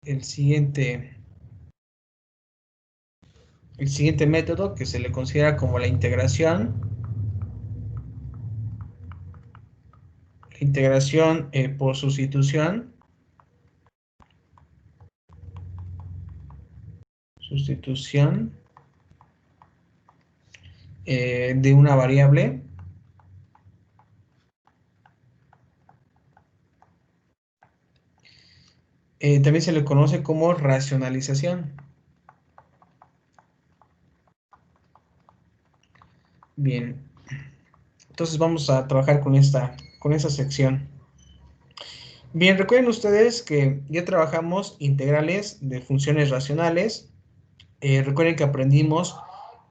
el siguiente método, que se le considera como la integración. Integración por sustitución. De una variable. También se le conoce como racionalización. Bien, entonces vamos a trabajar con esta sección. Bien, recuerden ustedes que ya trabajamos integrales de funciones racionales. Recuerden que aprendimos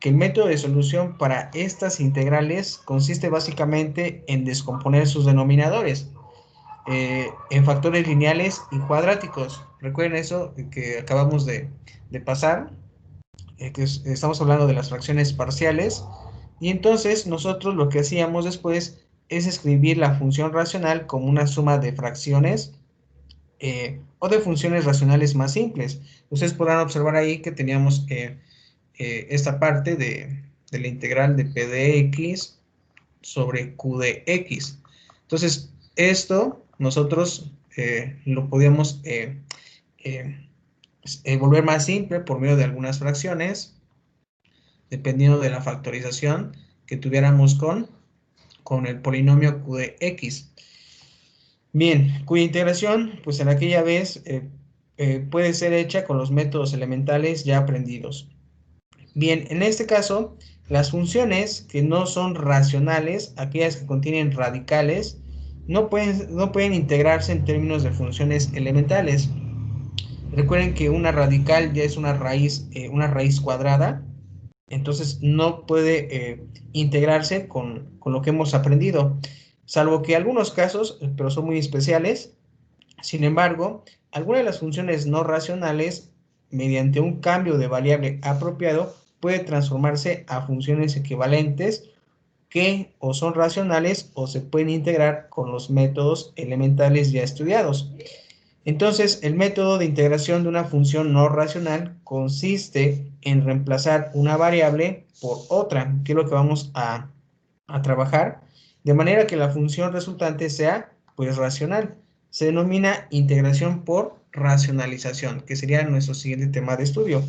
que el método de solución para estas integrales consiste básicamente en descomponer sus denominadores en factores lineales y cuadráticos. Recuerden eso que acabamos de pasar, estamos hablando de las fracciones parciales, y entonces nosotros lo que hacíamos después es escribir la función racional como una suma de fracciones o de funciones racionales más simples. Ustedes podrán observar ahí que teníamos esta parte de la integral de p de x sobre q de x. Entonces, esto nosotros lo podíamos volver más simple por medio de algunas fracciones, dependiendo de la factorización que tuviéramos con el polinomio q de x. Bien, cuya integración, pues en aquella vez puede ser hecha con los métodos elementales ya aprendidos. Bien, en este caso, las funciones que no son racionales, aquellas que contienen radicales, no pueden integrarse en términos de funciones elementales. Recuerden que una radical ya es una raíz cuadrada, entonces no puede integrarse con lo que hemos aprendido, salvo que algunos casos, pero son muy especiales. Sin embargo, alguna de las funciones no racionales, mediante un cambio de variable apropiado, puede transformarse a funciones equivalentes que o son racionales o se pueden integrar con los métodos elementales ya estudiados. Entonces, el método de integración de una función no racional consiste en reemplazar una variable por otra, que es lo que vamos a trabajar, de manera que la función resultante sea, pues, racional. Se denomina integración por racionalización, que sería nuestro siguiente tema de estudio.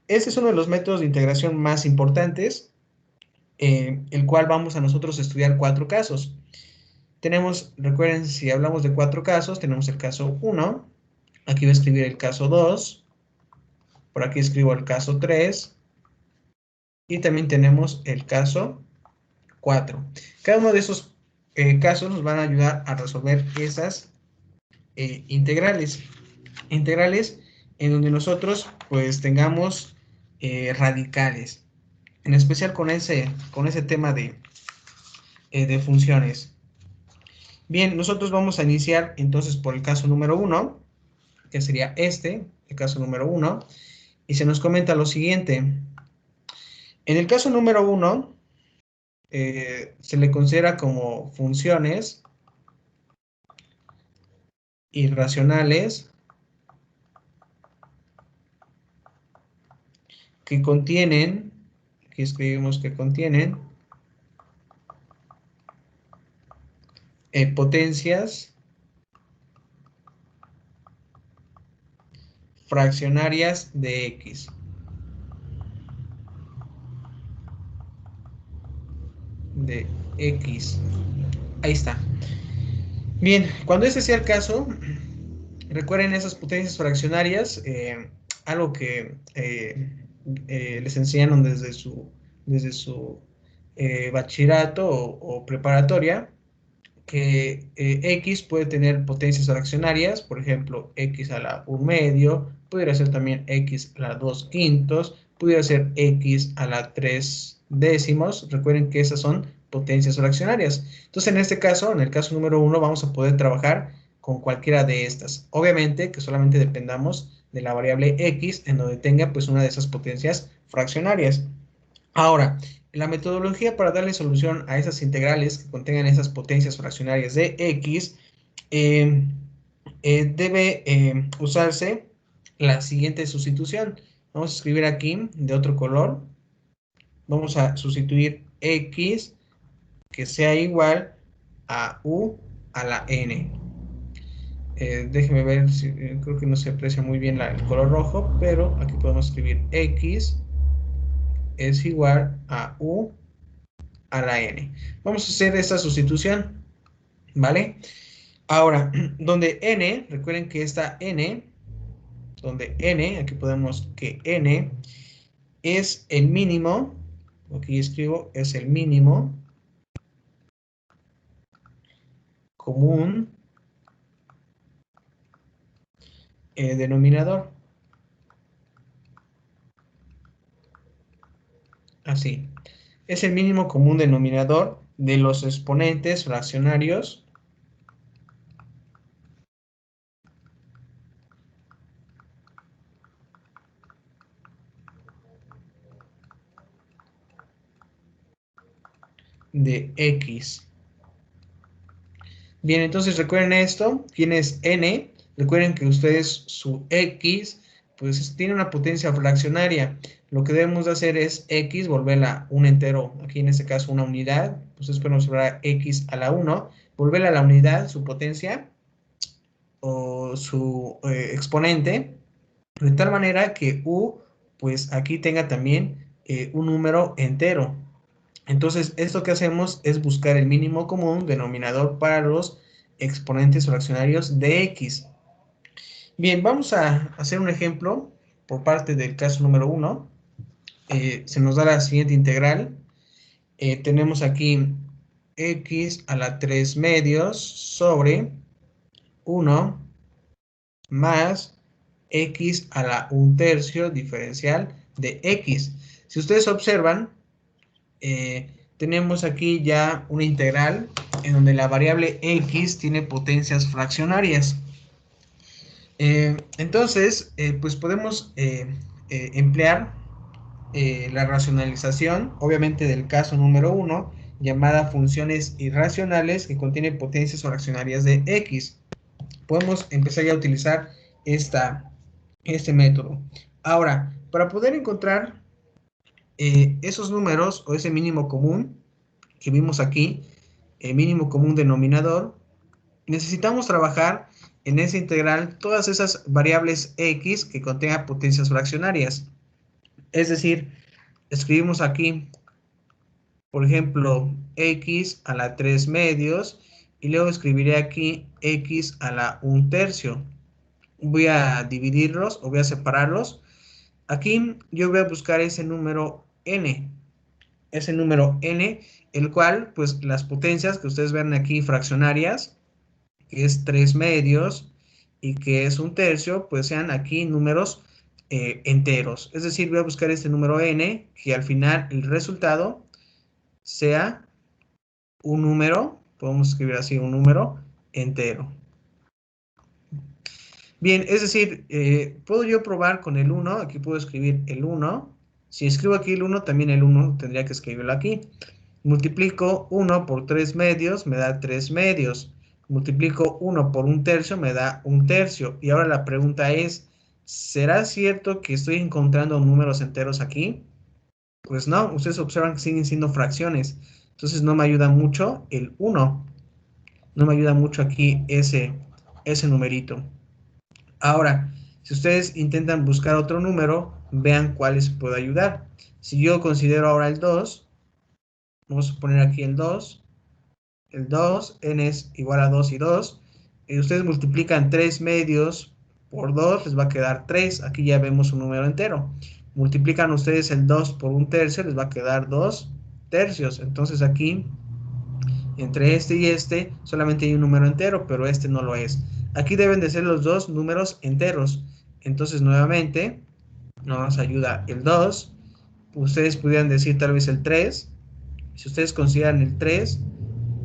Este es uno de los métodos de integración más importantes, el cual vamos a nosotros a estudiar 4 casos. Tenemos, recuerden, si hablamos de 4 casos, tenemos el caso 1, aquí voy a escribir el caso 2, por aquí escribo el caso 3, y también tenemos el caso 4. Cada uno de esos casos nos van a ayudar a resolver esas integrales en donde nosotros pues tengamos radicales, en especial con ese tema de funciones. Bien, nosotros vamos a iniciar entonces por el caso número 1, que sería el caso número 1, y se nos comenta lo siguiente. En el caso número 1, se le considera como funciones irracionales que contienen, aquí escribimos que contienen, potencias fraccionarias de x. De x. Ahí está. Bien, cuando ese sea el caso, recuerden esas potencias fraccionarias, algo que les enseñaron desde su bachillerato o preparatoria, que x puede tener potencias fraccionarias, por ejemplo, x a la 1 medio, pudiera ser también x a la 2 quintos, pudiera ser x a la 3 décimos. Recuerden que esas son potencias fraccionarias. Entonces, en este caso, en el caso número 1, vamos a poder trabajar con cualquiera de estas. Obviamente que solamente dependamos de la variable x, en donde tenga pues una de esas potencias fraccionarias. Ahora, la metodología para darle solución a esas integrales que contengan esas potencias fraccionarias de x debe usarse la siguiente sustitución. Vamos a escribir aquí de otro color. Vamos a sustituir x que sea igual a u a la n. Déjeme ver, si, creo que no se aprecia muy bien el color rojo, pero aquí podemos escribir x es igual a u a la n. Vamos a hacer esta sustitución, ¿vale? Ahora, donde n, recuerden que esta n, donde n, aquí podemos que n es el mínimo, aquí escribo, es el mínimo común denominador. Así. Es el mínimo común denominador de los exponentes fraccionarios de x. Bien, entonces recuerden esto. ¿Quién es n? Recuerden que ustedes su x pues tiene una potencia fraccionaria. Lo que debemos de hacer es x volverla un entero, aquí en este caso una unidad, entonces podemos observar x a la 1, volverla a la unidad, su potencia o su exponente, de tal manera que u pues aquí tenga también un número entero. Entonces esto que hacemos es buscar el mínimo común denominador para los exponentes fraccionarios de x. Bien, vamos a hacer un ejemplo por parte del caso número 1. Se nos da la siguiente integral. Tenemos aquí x a la 3 medios sobre 1 más x a la 1/3 diferencial de x. Si ustedes observan, tenemos aquí ya una integral en donde la variable x tiene potencias fraccionarias. Entonces, pues podemos emplear la racionalización, obviamente del caso número 1, llamada funciones irracionales que contienen potencias fraccionarias de x. Podemos empezar ya a utilizar este método. Ahora, para poder encontrar esos números o ese mínimo común que vimos aquí, el mínimo común denominador, necesitamos trabajar en esa integral todas esas variables x que contengan potencias fraccionarias. Es decir, escribimos aquí, por ejemplo, x a la 3 medios y luego escribiré aquí x a la 1/3. Voy a dividirlos o voy a separarlos. Aquí yo voy a buscar ese número n, el cual, pues las potencias que ustedes ven aquí fraccionarias, que es 3 medios y que es 1/3, pues sean aquí números enteros. Es decir, voy a buscar este número n, que al final el resultado sea un número, podemos escribir así, un número entero. Bien, es decir, puedo yo probar con el 1, aquí puedo escribir el 1. Si escribo aquí el 1, también el 1 tendría que escribirlo aquí. Multiplico 1 por 3 medios, me da 3 medios. Multiplico 1 por 1/3, me da 1/3. Y ahora la pregunta es, ¿será cierto que estoy encontrando números enteros aquí? Pues no, ustedes observan que siguen siendo fracciones. Entonces no me ayuda mucho el 1. No me ayuda mucho aquí ese numerito. Ahora, si ustedes intentan buscar otro número, vean cuál les puede ayudar. Si yo considero ahora el 2, vamos a poner aquí el 2, n es igual a 2 y 2, y ustedes multiplican 3 medios por 2, les va a quedar 3, aquí ya vemos un número entero. Multiplican ustedes el 2 por 1/3, les va a quedar 2/3, entonces aquí, entre este y este, solamente hay un número entero, pero este no lo es. Aquí deben de ser los dos números enteros. Entonces, nuevamente, nos ayuda el 2. Ustedes pudieran decir tal vez el 3. Si ustedes consideran el 3,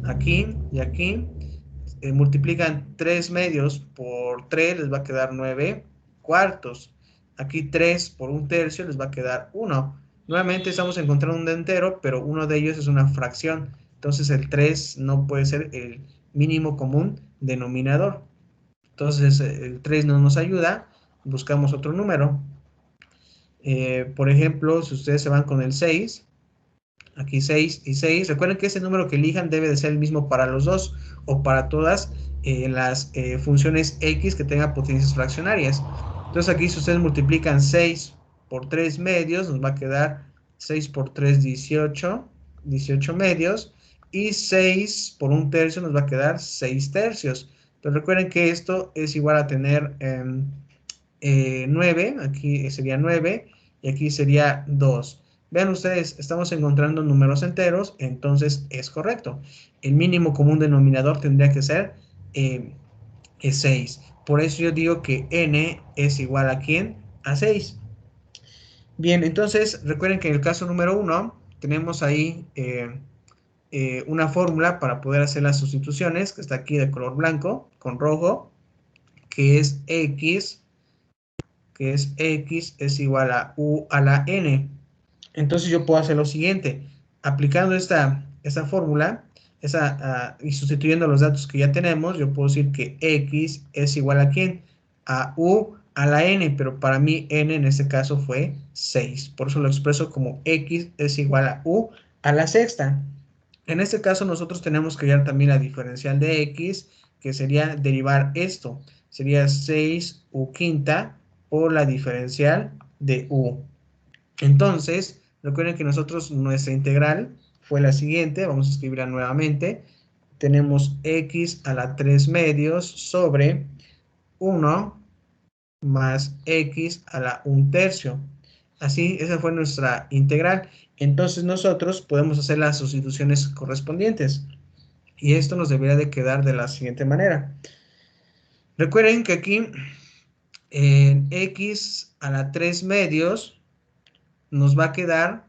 aquí y aquí, multiplican 3 medios por 3, les va a quedar 9/4. Aquí 3 por 1/3 les va a quedar 1. Nuevamente estamos encontrando un entero, pero uno de ellos es una fracción. Entonces el 3 no puede ser el mínimo común denominador. Entonces el 3 no nos ayuda, buscamos otro número. Por ejemplo, si ustedes se van con el 6, aquí 6 y 6, recuerden que ese número que elijan debe de ser el mismo para los dos o para todas las funciones x que tengan potencias fraccionarias. Entonces aquí si ustedes multiplican 6 por 3 medios, nos va a quedar 6 por 3, 18, 18 medios, y 6 por 1/3 nos va a quedar 6 tercios. Pero recuerden que esto es igual a tener 9, aquí sería 9, y aquí sería 2. Vean ustedes, estamos encontrando números enteros, entonces es correcto. El mínimo común denominador tendría que ser 6. Por eso yo digo que n es igual a ¿quién? A 6. Bien, entonces recuerden que en el caso número 1 tenemos ahí una fórmula para poder hacer las sustituciones, que está aquí de color blanco con rojo, que es x es igual a u a la n. Entonces yo puedo hacer lo siguiente, aplicando esta fórmula y sustituyendo los datos que ya tenemos, yo puedo decir que x es igual a ¿quién? A u a la n, pero para mí n en este caso fue 6, por eso lo expreso como x es igual a u a la sexta. En este caso nosotros tenemos que hallar también la diferencial de x, que sería derivar esto, sería 6 u quinta por la diferencial de u. Entonces, recuerden que nosotros nuestra integral fue la siguiente, vamos a escribirla nuevamente. Tenemos x a la 3 medios sobre 1 más x a la 1/3. Así, esa fue nuestra integral. Entonces nosotros podemos hacer las sustituciones correspondientes. Y esto nos debería de quedar de la siguiente manera. Recuerden que aquí en x a la 3 medios nos va a quedar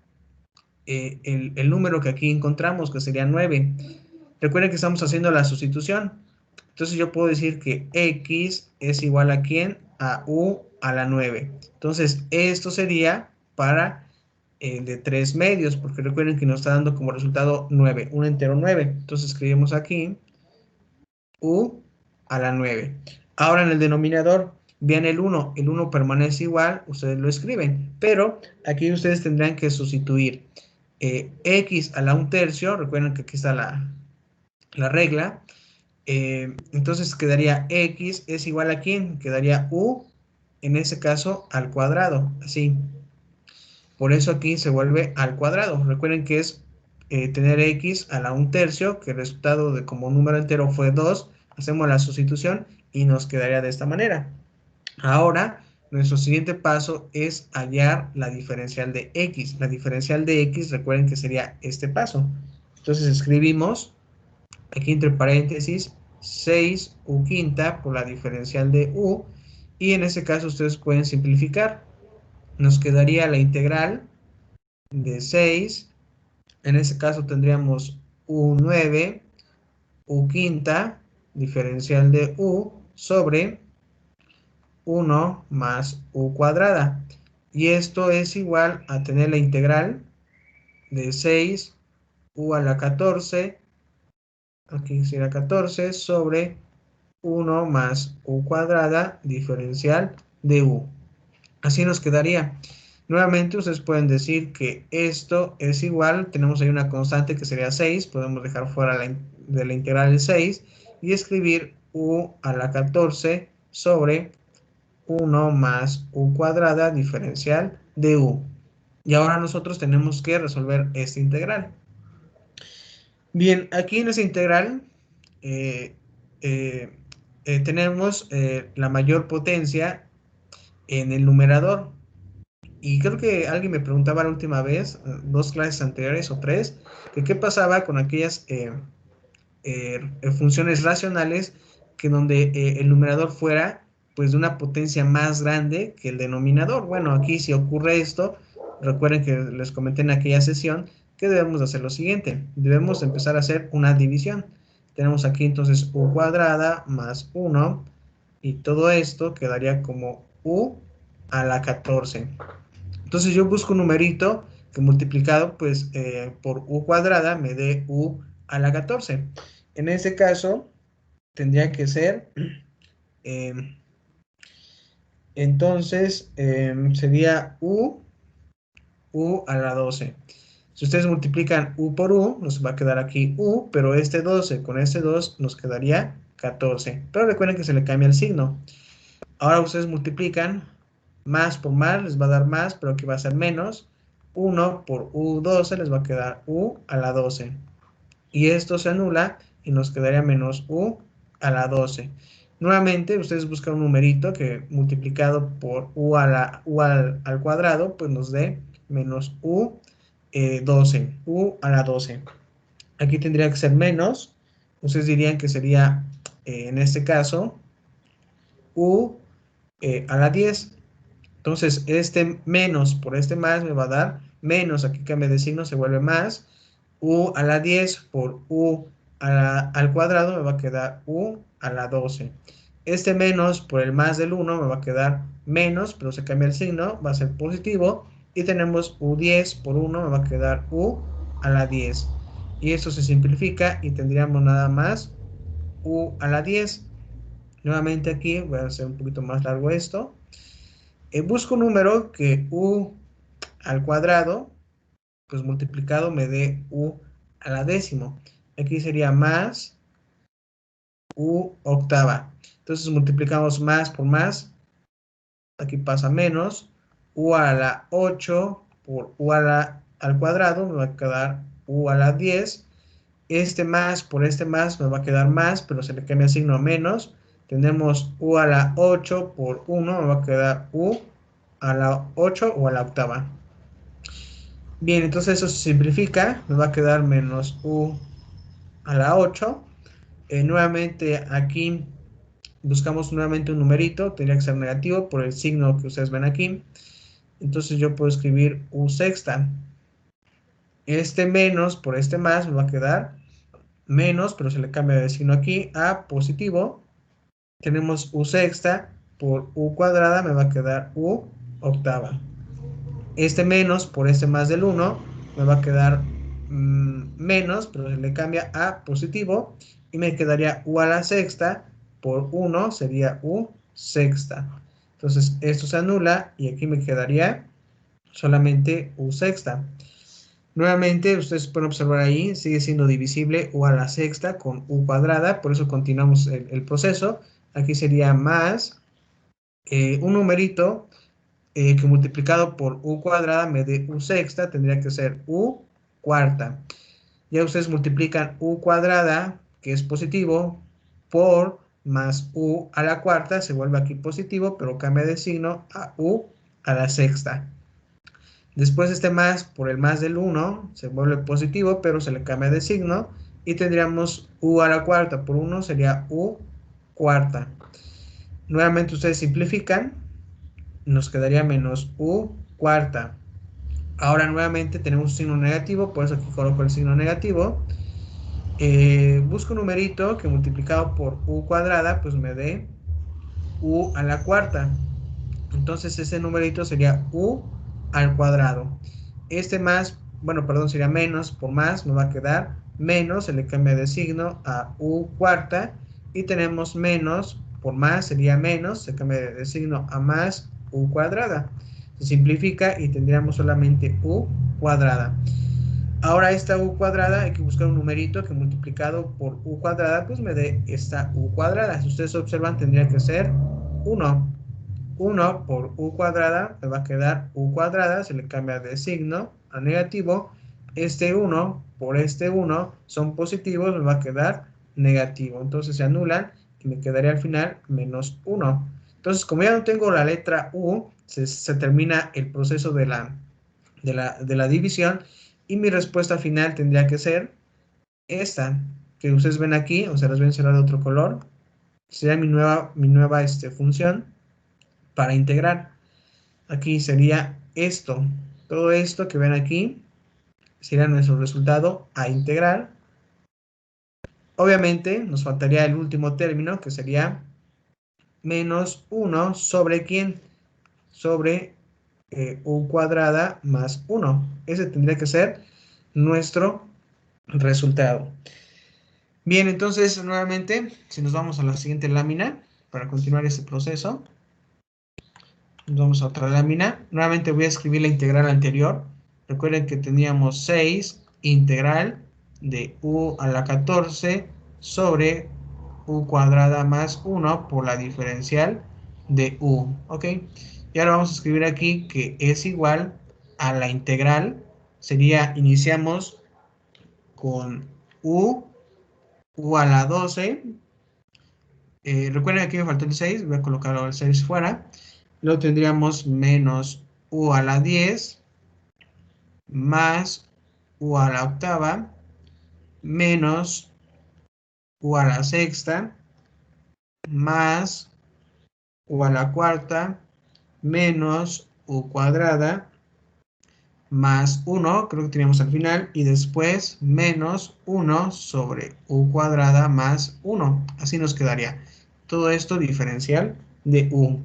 el número que aquí encontramos, que sería 9. Recuerden que estamos haciendo la sustitución. Entonces yo puedo decir que x es igual a ¿quién? A u a la 9. Entonces esto sería para el de 3 medios, porque recuerden que nos está dando como resultado 9, un entero 9. Entonces escribimos aquí u a la 9. Ahora en el denominador, vean el 1 permanece igual, ustedes lo escriben, pero aquí ustedes tendrán que sustituir x a la 1/3, recuerden que aquí está la regla, entonces quedaría x es igual a ¿quién? Quedaría u, en ese caso, al cuadrado, así. Por eso aquí se vuelve al cuadrado. Recuerden que es tener x a la 1/3, que el resultado de como número entero fue 2. Hacemos la sustitución y nos quedaría de esta manera. Ahora, nuestro siguiente paso es hallar la diferencial de x. La diferencial de x, recuerden que sería este paso. Entonces escribimos aquí entre paréntesis 6 u quinta por la diferencial de u, y en ese caso ustedes pueden simplificar. Nos quedaría la integral de 6, en ese caso tendríamos u9, u quinta, diferencial de u, sobre 1 más u cuadrada. Y esto es igual a tener la integral de 6 u a la 14, aquí será 14, sobre 1 más u cuadrada, diferencial de u. Así nos quedaría. Nuevamente ustedes pueden decir que esto es igual, tenemos ahí una constante que sería 6, podemos dejar fuera de la integral el 6 y escribir u a la 14 sobre 1 más u cuadrada diferencial de u. Y ahora nosotros tenemos que resolver esta integral. Bien, aquí en esta integral eh, eh, tenemos la mayor potencia en el numerador. Y creo que alguien me preguntaba la última vez, 2 clases anteriores o 3, que qué pasaba con aquellas funciones racionales que donde el numerador fuera pues de una potencia más grande que el denominador. Bueno, aquí si ocurre esto, recuerden que les comenté en aquella sesión que debemos hacer lo siguiente, debemos empezar a hacer una división. Tenemos aquí entonces u cuadrada más 1 y todo esto quedaría como u a la 14. Entonces yo busco un numerito que multiplicado pues por u cuadrada me dé u a la 14. En ese caso tendría que ser Entonces, sería U a la 12. Si ustedes multiplican U por U, nos va a quedar aquí U, pero este 12 con este 2 nos quedaría 14. Pero recuerden que se le cambia el signo. Ahora ustedes multiplican más por más, les va a dar más, pero aquí va a ser menos. 1 por U12 les va a quedar U a la 12. Y esto se anula y nos quedaría menos U a la 12. Nuevamente, ustedes buscan un numerito que multiplicado por U al cuadrado, pues nos dé menos U 12, U a la 12. Aquí tendría que ser menos, ustedes dirían que sería, en este caso, U a la 10. Entonces, este menos por este más me va a dar menos, aquí cambia de signo, se vuelve más. U a la 10 por U al cuadrado me va a quedar U a la 12. Este menos por el más del 1 me va a quedar menos, pero se cambia el signo, va a ser positivo. Y tenemos U10 por 1 me va a quedar U a la 10. Y esto se simplifica y tendríamos nada más U a la 10. Nuevamente aquí voy a hacer un poquito más largo esto. Busco un número que U al cuadrado, pues multiplicado me dé U a la décimo. Aquí sería más U octava. Entonces multiplicamos más por más. Aquí pasa menos. U a la 8 por U al cuadrado me va a quedar U a la 10. Este más por este más me va a quedar más, pero se le cambia el signo a menos. Tenemos U a la 8 por 1 me va a quedar U a la 8 o a la octava. Bien, entonces eso se simplifica, me va a quedar menos U a la 8. Nuevamente aquí buscamos nuevamente un numerito, tendría que ser negativo por el signo que ustedes ven aquí. Entonces yo puedo escribir U sexta. Este menos por este más me va a quedar menos, pero se le cambia de signo aquí a positivo. Tenemos U sexta por U cuadrada me va a quedar U octava. Este menos por este más del 1 me va a quedar menos, pero se le cambia a positivo y me quedaría U a la sexta por 1 sería U sexta. Entonces esto se anula y aquí me quedaría solamente U sexta. Nuevamente ustedes pueden observar ahí, sigue siendo divisible U a la sexta con U cuadrada, por eso continuamos el proceso. Aquí sería más un numerito que multiplicado por U cuadrada me dé U sexta, tendría que ser U cuarta. Ya ustedes multiplican U cuadrada, que es positivo, por más U a la cuarta, se vuelve aquí positivo, pero cambia de signo a U a la sexta. Después este más por el más del 1 se vuelve positivo, pero se le cambia de signo y tendríamos U a la cuarta por 1 sería U cuarta. Nuevamente ustedes simplifican, nos quedaría menos U cuarta. Ahora nuevamente tenemos un signo negativo, por eso aquí coloco el signo negativo. Busco un numerito que multiplicado por U cuadrada, pues me dé U a la cuarta. Entonces ese numerito sería U al cuadrado. Este más, bueno, perdón, sería menos por más, me va a quedar menos, se le cambia de signo a U cuarta. Y tenemos menos por más, sería menos, se cambia de signo a más U cuadrada. Se simplifica y tendríamos solamente U cuadrada. Ahora esta U cuadrada, hay que buscar un numerito que multiplicado por U cuadrada, pues me dé esta U cuadrada. Si ustedes observan, tendría que ser 1. 1 por U cuadrada me va a quedar U cuadrada, se le cambia de signo a negativo. Este 1 por este 1 son positivos, me va a quedar negativo. Entonces se anulan y me quedaría al final menos 1. Entonces, como ya no tengo la letra U, se termina el proceso de la división y mi respuesta final tendría que ser esta que ustedes ven aquí, o sea, las voy a encerrar de otro color. Sería mi nueva función para integrar. Aquí sería esto. Todo esto que ven aquí sería nuestro resultado a integrar. Obviamente nos faltaría el último término que sería menos 1 sobre ¿quién? Sobre U cuadrada más 1. Ese tendría que ser nuestro resultado. Bien, entonces nuevamente, si nos vamos a la siguiente lámina, para continuar este proceso. Nos vamos a otra lámina. Nuevamente voy a escribir la integral anterior. Recuerden que teníamos 6 integral de u a la 14 sobre u cuadrada más 1 por la diferencial de u. ¿Ok? Y ahora vamos a escribir aquí que es igual a la integral. Sería, iniciamos con u a la 12. Recuerden que aquí me faltó el 6. Voy a colocar el 6 fuera. Luego tendríamos menos u a la 10 más u a la octava menos u a la sexta más u a la cuarta menos u cuadrada más 1, creo que teníamos al final, y después menos 1 sobre u cuadrada más 1. Así nos quedaría. Todo esto diferencial de u.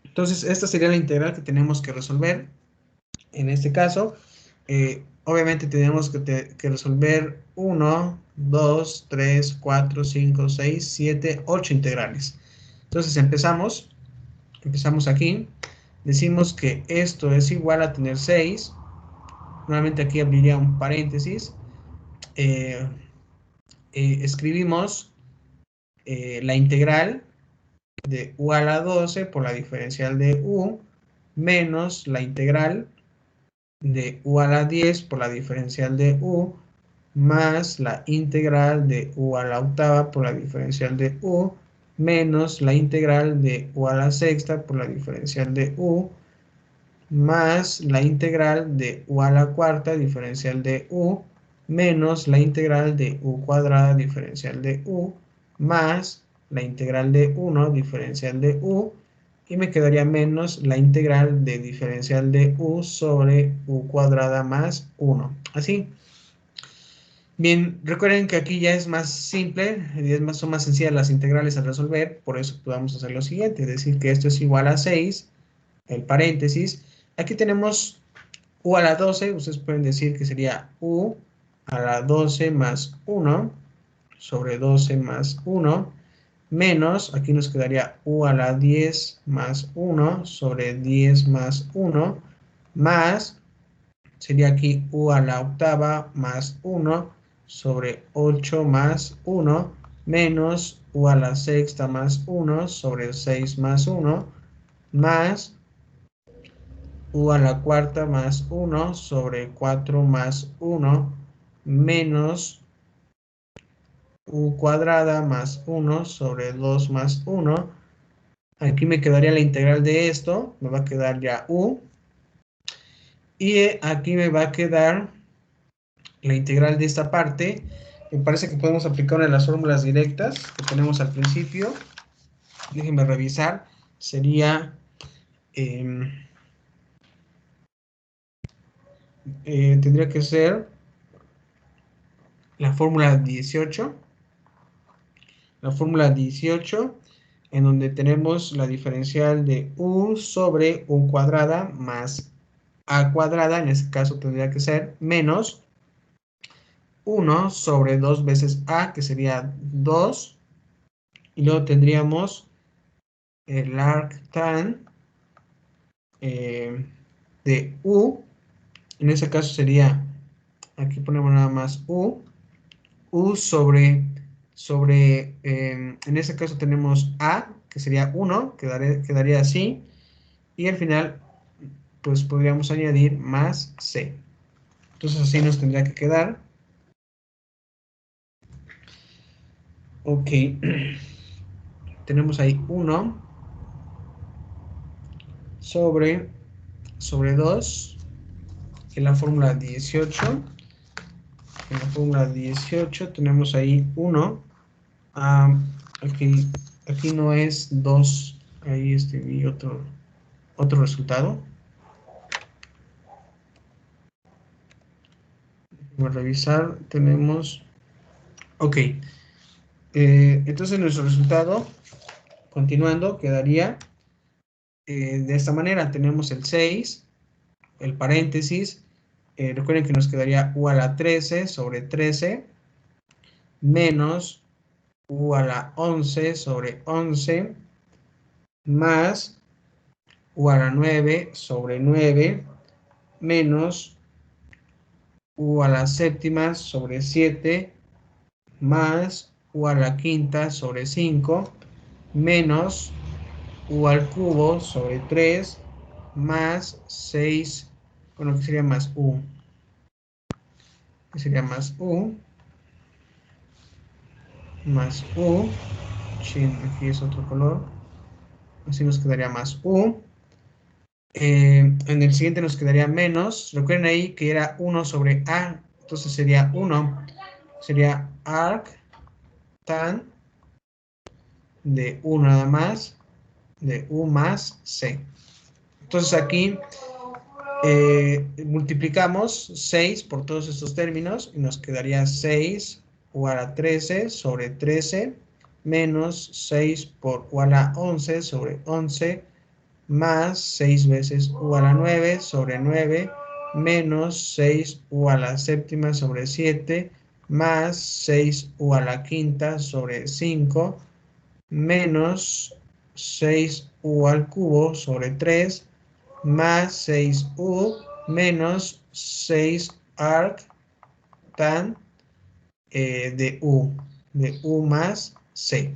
Entonces, esta sería la integral que tenemos que resolver. En este caso, obviamente tenemos que resolver 1, 2, 3, 4, 5, 6, 7, 8 integrales. Entonces empezamos aquí, decimos que esto es igual a tener 6, nuevamente aquí abriría un paréntesis, escribimos la integral de u a la 12 por la diferencial de u, menos la integral de u a la 10 por la diferencial de u, más la integral de u a la octava por la diferencial de u, menos la integral de u a la sexta por la diferencial de u, más la integral de u a la cuarta diferencial de u, menos la integral de u cuadrada diferencial de u, más la integral de 1 diferencial de u, y me quedaría menos la integral de diferencial de u sobre u cuadrada más 1. Así. Bien, recuerden que aquí ya es más simple, son más sencillas las integrales a resolver, por eso podemos hacer lo siguiente, decir que esto es igual a 6, el paréntesis. Aquí tenemos u a la 12, ustedes pueden decir que sería u a la 12 más 1 sobre 12 más 1, menos, aquí nos quedaría u a la 10 más 1 sobre 10 más 1, más, sería aquí u a la octava más 1 sobre 8 más 1, menos u a la sexta más 1 sobre 6 más 1, más u a la cuarta más 1 sobre 4 más 1, menos u cuadrada más 1 sobre 2 más 1. Aquí me quedaría la integral de esto, me va a quedar ya u. Y aquí me va a quedar la integral de esta parte. Me parece que podemos aplicar una de las fórmulas directas que tenemos al principio. Déjenme revisar. Sería... tendría que ser la fórmula 18. La fórmula 18, en donde tenemos la diferencial de u sobre u cuadrada más a cuadrada, en este caso tendría que ser menos 1 sobre 2 veces a, que sería 2, y luego tendríamos el arctan de u, en ese caso sería, aquí ponemos nada más u sobre, en ese caso tenemos a, que sería 1, quedaría así, y al final, pues podríamos añadir más c. Entonces así nos tendría que quedar. Ok, tenemos ahí 1 sobre 2, en la fórmula 18. En la fórmula 18 tenemos ahí 1. Aquí no es 2, ahí vi otro resultado. Vamos a revisar, tenemos... Ok, entonces nuestro resultado, continuando, quedaría de esta manera. Tenemos el 6, el paréntesis, recuerden que nos quedaría u a la 13 sobre 13, menos u a la 11 sobre 11, más u a la 9 sobre 9 menos u a la séptima sobre 7 más u a la quinta sobre 5 menos u al cubo sobre 3 más 6, bueno, que sería más u, que sería más u, aquí es otro color, así nos quedaría más u. En el siguiente nos quedaría menos, recuerden ahí que era 1 sobre a, entonces sería 1, sería arc tan de u nada más, de u más c. Entonces aquí multiplicamos 6 por todos estos términos y nos quedaría 6 u a la 13 sobre 13 menos 6 por u a la 11 sobre 11 más 6 veces u a la 9 sobre 9 menos 6 u a la séptima sobre 7 más 6 u a la quinta sobre 5 menos 6 u al cubo sobre 3 más 6u menos 6 arc tan de u más c.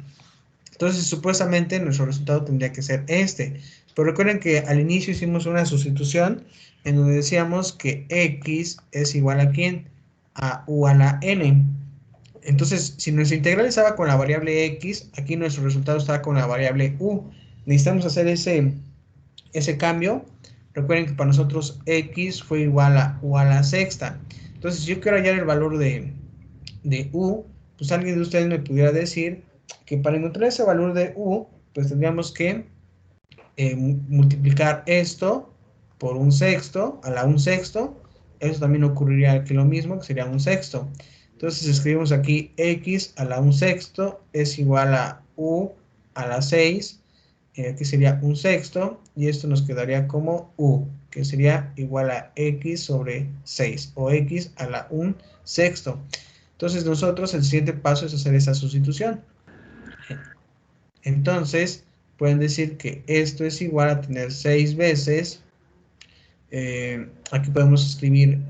Entonces, supuestamente nuestro resultado tendría que ser este. Pero recuerden que al inicio hicimos una sustitución en donde decíamos que x es igual a ¿quién? A u a la n. Entonces, si nuestra integral estaba con la variable x, aquí nuestro resultado está con la variable u. Necesitamos hacer ese cambio. Recuerden que para nosotros x fue igual a u a la sexta. Entonces, si yo quiero hallar el valor de u, pues alguien de ustedes me pudiera decir que para encontrar ese valor de u, pues tendríamos que multiplicar esto por un sexto, a la un sexto. Eso también ocurriría aquí lo mismo, que sería un sexto. Entonces escribimos aquí x a la un sexto es igual a u a la 6, aquí sería un sexto, y esto nos quedaría como u, que sería igual a x sobre 6, o x a la un sexto. Entonces nosotros el siguiente paso es hacer esa sustitución. Entonces pueden decir que esto es igual a tener 6 veces, aquí podemos escribir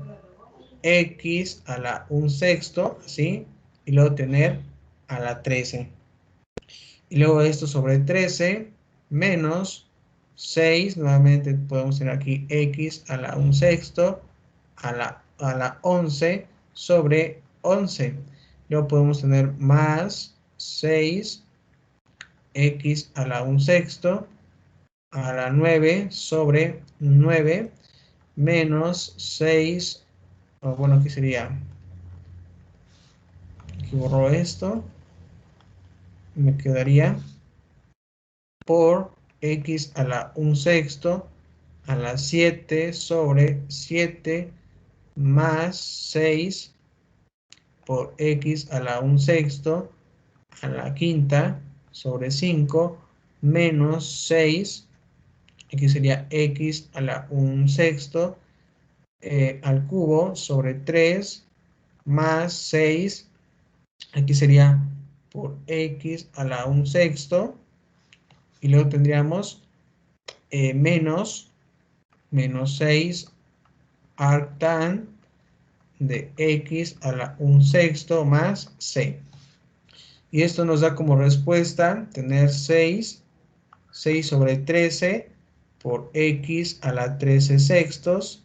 x a la un sexto, ¿sí? Y luego tener a la 13. Y luego esto sobre 13 menos 6, nuevamente podemos tener aquí x a la un sexto a la 11 sobre 11. Luego podemos tener más 6 x a la un sexto a la 9 sobre 9 menos 6, bueno, aquí sería, aquí borro esto, me quedaría por x a la un sexto a la 7 sobre 7 más 6 por x a la un sexto a la quinta sobre 5 menos 6, aquí sería x a la un sexto al cubo sobre 3 más 6, aquí sería por x a la un sexto, y luego tendríamos menos 6 arctan de x a la un sexto más c. Y esto nos da como respuesta tener 6 sobre 13 por x a la 13 sextos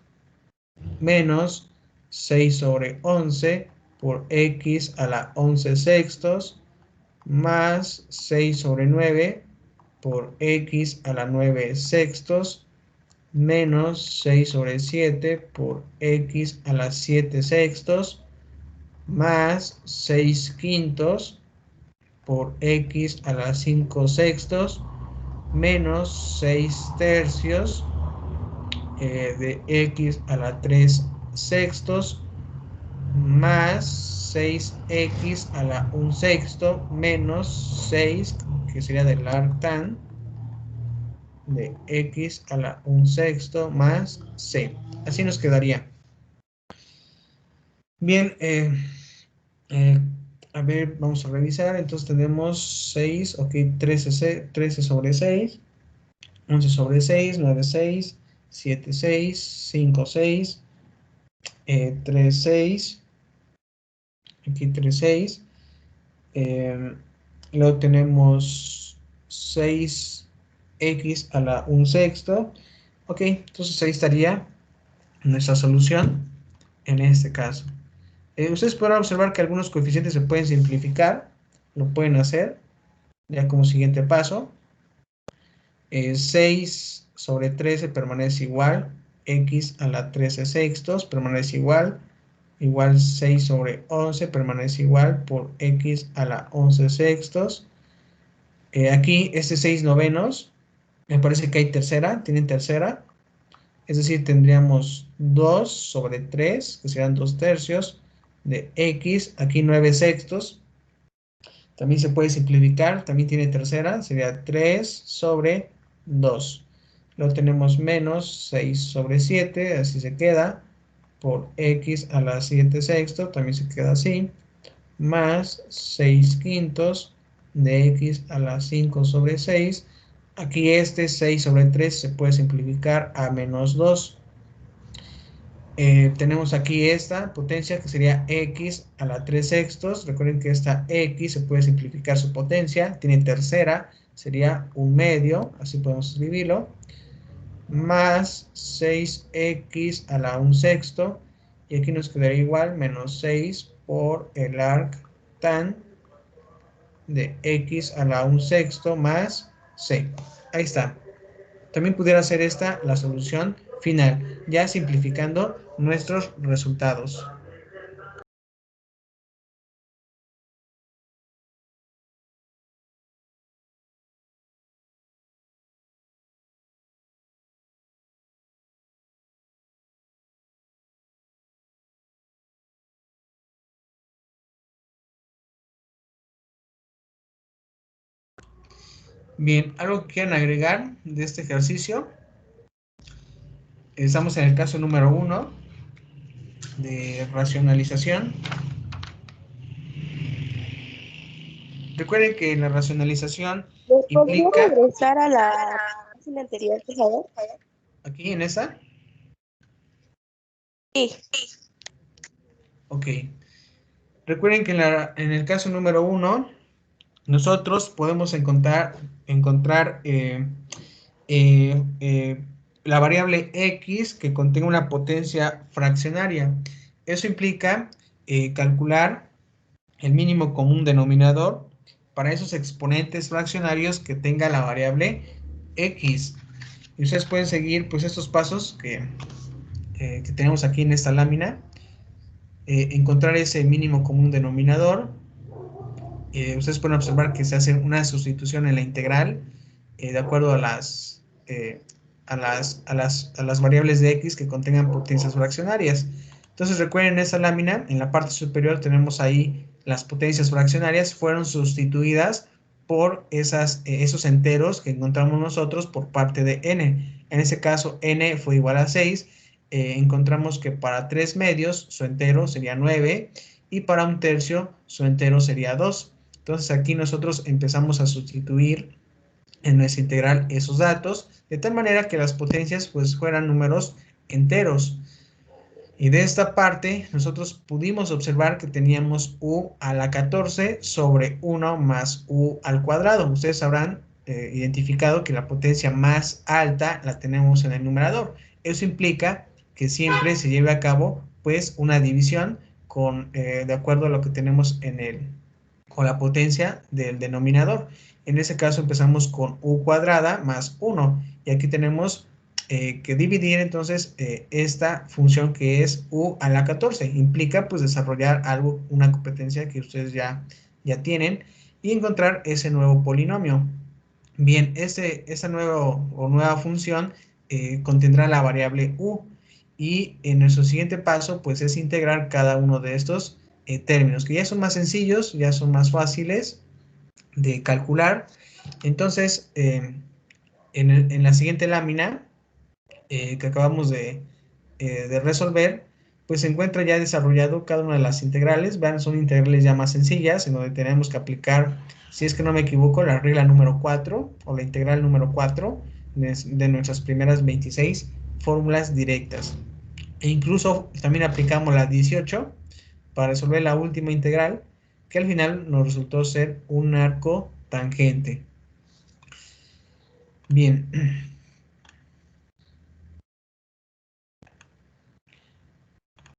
menos 6 sobre 11 por x a la 11 sextos más 6 sobre 9 por x a la 9 sextos menos 6 sobre 7 por x a la 7 sextos más 6 quintos por x a la 5 sextos menos 6 tercios de x a la 3 sextos más 6x a la 1 sexto menos 6, que sería del arctan de x a la 1 sexto más c. Así nos quedaría. Bien, a ver, vamos a revisar. Entonces tenemos 6, ok, 13 sobre 6. 11 sobre 6, 9, 6, 7, 6, 5, 6, 3, 6, aquí 3, 6, luego tenemos 6x a la 1 sexto. Ok, entonces ahí estaría nuestra solución en este caso. Ustedes podrán observar que algunos coeficientes se pueden simplificar, lo pueden hacer, ya como siguiente paso. 6 sobre 13 permanece igual, x a la 13 sextos permanece igual, igual 6 sobre 11 permanece igual por x a la 11 sextos. Aquí este 6 novenos, me parece que hay tercera, tienen tercera, es decir, tendríamos 2 sobre 3, que serán 2 tercios, de x, aquí 9 sextos, también se puede simplificar, también tiene tercera, sería 3 sobre 2. Luego tenemos menos 6 sobre 7, así se queda, por x a la 7 sexto, también se queda así, más 6 quintos de x a la 5 sobre 6. Aquí este 6 sobre 3 se puede simplificar a menos 2. Tenemos aquí esta potencia que sería x a la 3 sextos. Recuerden que esta x se puede simplificar su potencia. Tiene tercera, sería un medio, así podemos escribirlo. Más 6x a la 1 sexto. Y aquí nos quedaría igual, menos 6 por el arc tan de x a la 1 sexto más c. Ahí está. También pudiera ser esta la solución final, ya simplificando nuestros resultados. Bien, algo que quieran agregar de este ejercicio. Estamos en el caso número 1 de racionalización. Recuerden que la racionalización ¿Podría implica, regresar a la página anterior, por favor? aquí en esa, Sí. ok. Recuerden que en el caso número 1, nosotros podemos encontrar eh, eh, la variable x que contenga una potencia fraccionaria. Eso implica calcular el mínimo común denominador para esos exponentes fraccionarios que tenga la variable x. Y ustedes pueden seguir pues estos pasos que tenemos aquí en esta lámina. Encontrar ese mínimo común denominador. Ustedes pueden observar que se hace una sustitución en la integral de acuerdo a las variables de x que contengan potencias fraccionarias. Entonces recuerden esa lámina, en la parte superior tenemos ahí las potencias fraccionarias, fueron sustituidas por esos enteros que encontramos nosotros por parte de n. En ese caso n fue igual a 6, encontramos que para 3 medios su entero sería 9 y para un tercio su entero sería 2. Entonces aquí nosotros empezamos a sustituir en nuestra integral esos datos, de tal manera que las potencias pues fueran números enteros. Y de esta parte nosotros pudimos observar que teníamos u a la 14 sobre 1 más u al cuadrado. Ustedes habrán identificado que la potencia más alta la tenemos en el numerador. Eso implica que siempre se lleve a cabo pues una división de acuerdo a lo que tenemos con la potencia del denominador. En ese caso empezamos con u cuadrada más 1 y aquí tenemos que dividir entonces esta función que es u a la 14. Implica pues desarrollar una competencia que ustedes ya tienen y encontrar ese nuevo polinomio. Bien, esa nueva función contendrá la variable u y en nuestro siguiente paso pues es integrar cada uno de estos términos que ya son más sencillos, ya son más fáciles de calcular. Entonces, en la siguiente lámina que acabamos de resolver, pues se encuentra ya desarrollado cada una de las integrales. Vean, son integrales ya más sencillas, en donde tenemos que aplicar, si es que no me equivoco, la regla número 4 o la integral número 4, de nuestras primeras 26 fórmulas directas. E incluso también aplicamos la 18 para resolver la última integral, que al final nos resultó ser un arco tangente. Bien,